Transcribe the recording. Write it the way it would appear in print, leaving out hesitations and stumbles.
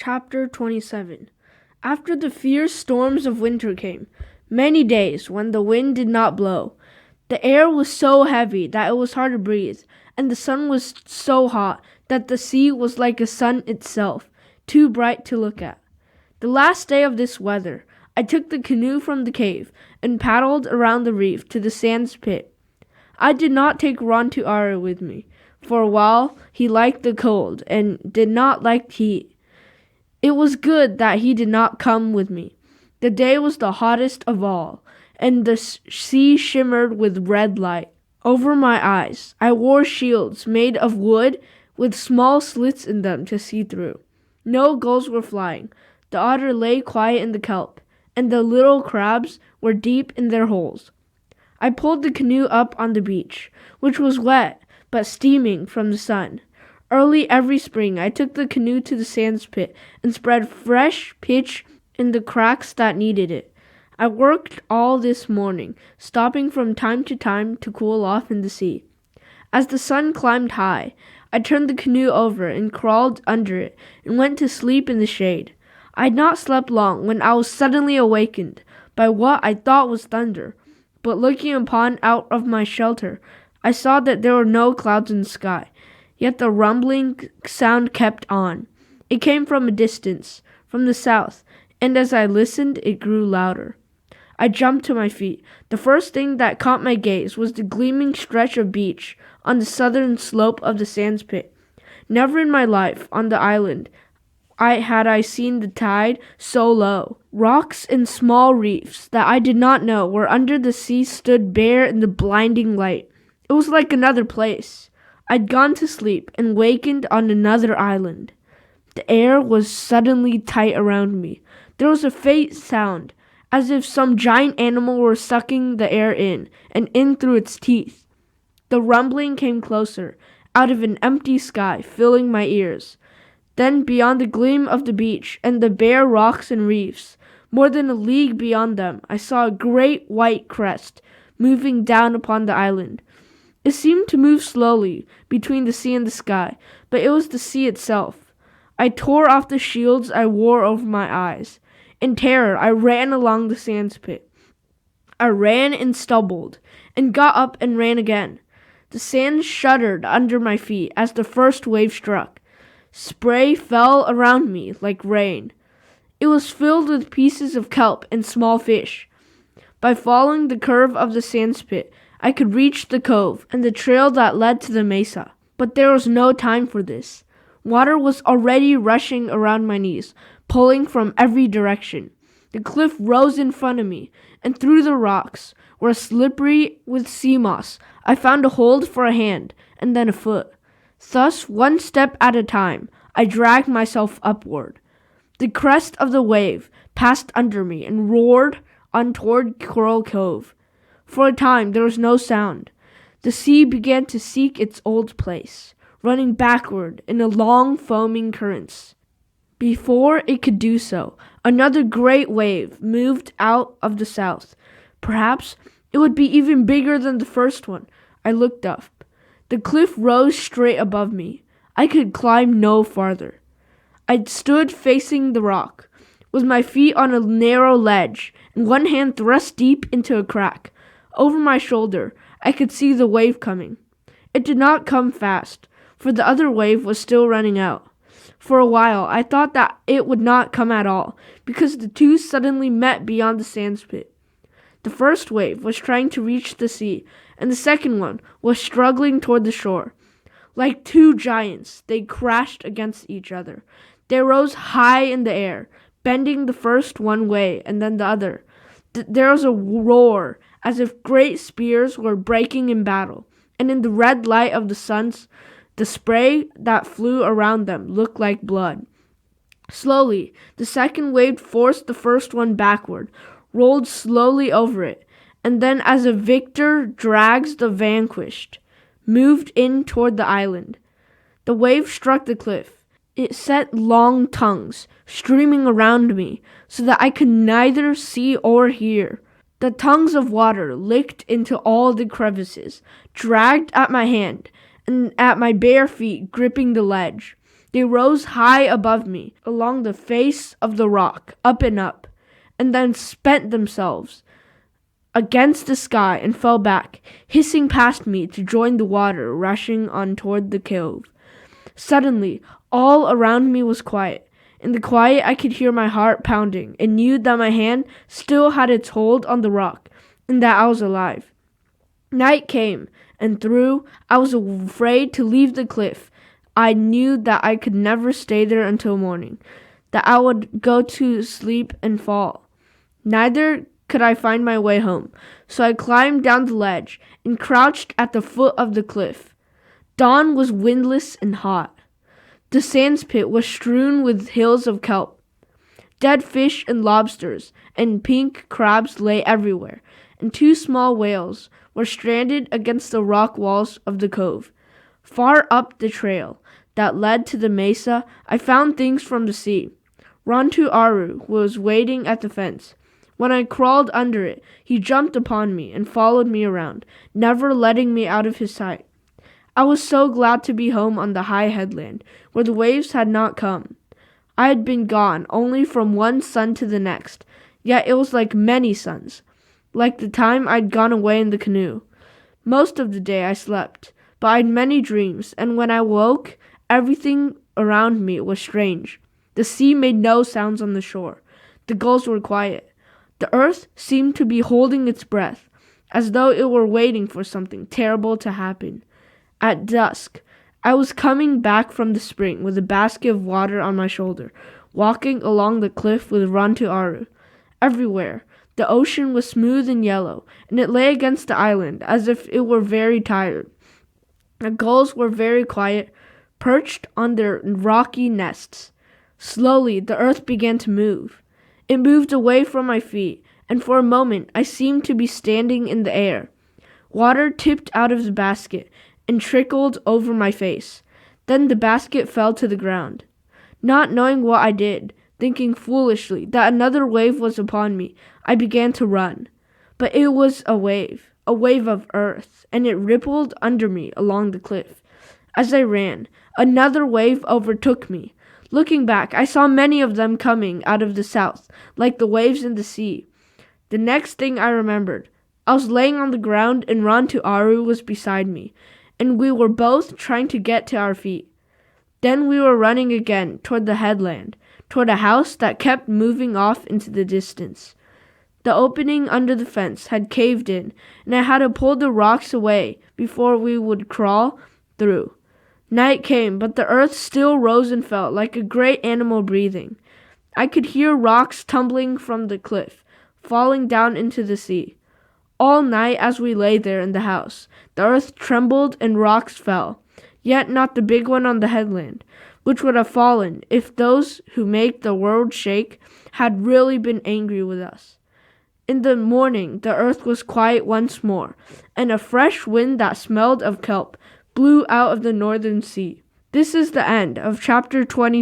Chapter 27. After the fierce storms of winter came, many days when the wind did not blow. The air was so heavy that it was hard to breathe, and the sun was so hot that the sea was like a sun itself, too bright to look at. The last day of this weather, I took the canoe from the cave and paddled around the reef to the sands pit. I did not take Rontuara with me. For a while, he liked the cold and did not like heat. It was good that he did not come with me. The day was the hottest of all, and the sea shimmered with red light. Over my eyes, I wore shields made of wood with small slits in them to see through. No gulls were flying. The otter lay quiet in the kelp, and the little crabs were deep in their holes. I pulled the canoe up on the beach, which was wet but steaming from the sun. Early every spring, I took the canoe to the sands pit and spread fresh pitch in the cracks that needed it. I worked all this morning, stopping from time to cool off in the sea. As the sun climbed high, I turned the canoe over and crawled under it and went to sleep in the shade. I had not slept long when I was suddenly awakened by what I thought was thunder, but looking upon out of my shelter, I saw that there were no clouds in the sky. Yet the rumbling sound kept on. It came from a distance, from the south, and as I listened, it grew louder. I jumped to my feet. The first thing that caught my gaze was the gleaming stretch of beach on the southern slope of the sands pit. Never in my life on the island had I seen the tide so low. Rocks and small reefs that I did not know were under the sea stood bare in the blinding light. It was like another place. I'd gone to sleep and wakened on another island. The air was suddenly tight around me. There was a faint sound, as if some giant animal were sucking the air in and in through its teeth. The rumbling came closer, out of an empty sky, filling my ears. Then beyond the gleam of the beach and the bare rocks and reefs, more than a league beyond them, I saw a great white crest moving down upon the island. It seemed to move slowly between the sea and the sky, but it was the sea itself. I tore off the shields I wore over my eyes. In terror, I ran along the sands pit. I ran and stumbled, and got up and ran again. The sand shuddered under my feet as the first wave struck. Spray fell around me like rain. It was filled with pieces of kelp and small fish. By following the curve of the sands pit, I could reach the cove and the trail that led to the mesa. But there was no time for this. Water was already rushing around my knees, pulling from every direction. The cliff rose in front of me, and through the rocks, where slippery with sea moss, I found a hold for a hand and then a foot. Thus, one step at a time, I dragged myself upward. The crest of the wave passed under me and roared on toward Coral Cove. For a time there was no sound. The sea began to seek its old place, running backward in a long foaming currents. Before it could do so, another great wave moved out of the south. Perhaps it would be even bigger than the first one. I looked up. The cliff rose straight above me. I could climb no farther. I stood facing the rock, with my feet on a narrow ledge and one hand thrust deep into a crack. Over my shoulder, I could see the wave coming. It did not come fast, for the other wave was still running out. For a while, I thought that it would not come at all, because the two suddenly met beyond the sands pit. The first wave was trying to reach the sea, and the second one was struggling toward the shore. Like two giants, they crashed against each other. They rose high in the air, bending the first one way and then the other. There was a roar, as if great spears were breaking in battle, and in the red light of the sun, the spray that flew around them looked like blood. Slowly, the second wave forced the first one backward, rolled slowly over it, and then as a victor drags the vanquished, moved in toward the island. The wave struck the cliff. It set long tongues streaming around me so that I could neither see or hear. The tongues of water licked into all the crevices, dragged at my hand, and at my bare feet gripping the ledge. They rose high above me, along the face of the rock, up and up, and then spent themselves against the sky and fell back, hissing past me to join the water rushing on toward the cove. Suddenly, all around me was quiet. In the quiet, I could hear my heart pounding and knew that my hand still had its hold on the rock and that I was alive. Night came, and though I was afraid to leave the cliff, I knew that I could never stay there until morning, that I would go to sleep and fall. Neither could I find my way home, so I climbed down the ledge and crouched at the foot of the cliff. Dawn was windless and hot. The sandspit was strewn with hills of kelp. Dead fish and lobsters and pink crabs lay everywhere, and 2 small whales were stranded against the rock walls of the cove. Far up the trail that led to the mesa, I found things from the sea. Rontuaru was waiting at the fence. When I crawled under it, he jumped upon me and followed me around, never letting me out of his sight. I was so glad to be home on the high headland, where the waves had not come. I had been gone only from one sun to the next, yet it was like many suns, like the time I'd gone away in the canoe. Most of the day I slept, but I had many dreams, and when I woke, everything around me was strange. The sea made no sounds on the shore. The gulls were quiet. The earth seemed to be holding its breath, as though it were waiting for something terrible to happen. At dusk, I was coming back from the spring with a basket of water on my shoulder, walking along the cliff with Rontuaru. Everywhere, the ocean was smooth and yellow, and it lay against the island as if it were very tired. The gulls were very quiet, perched on their rocky nests. Slowly, the earth began to move. It moved away from my feet, and for a moment I seemed to be standing in the air. Water tipped out of the basket and trickled over my face. Then the basket fell to the ground. Not knowing what I did, thinking foolishly that another wave was upon me, I began to run. But it was a wave of earth, and it rippled under me along the cliff. As I ran, another wave overtook me. Looking back, I saw many of them coming out of the south, like the waves in the sea. The next thing I remembered, I was laying on the ground and Rontuaru was beside me, and we were both trying to get to our feet. Then we were running again toward the headland, toward a house that kept moving off into the distance. The opening under the fence had caved in, and I had to pull the rocks away before we would crawl through. Night came, but the earth still rose and fell like a great animal breathing. I could hear rocks tumbling from the cliff, falling down into the sea. All night as we lay there in the house, the earth trembled and rocks fell, yet not the big one on the headland, which would have fallen if those who make the world shake had really been angry with us. In the morning, the earth was quiet once more, and a fresh wind that smelled of kelp blew out of the northern sea. This is the end of chapter 20.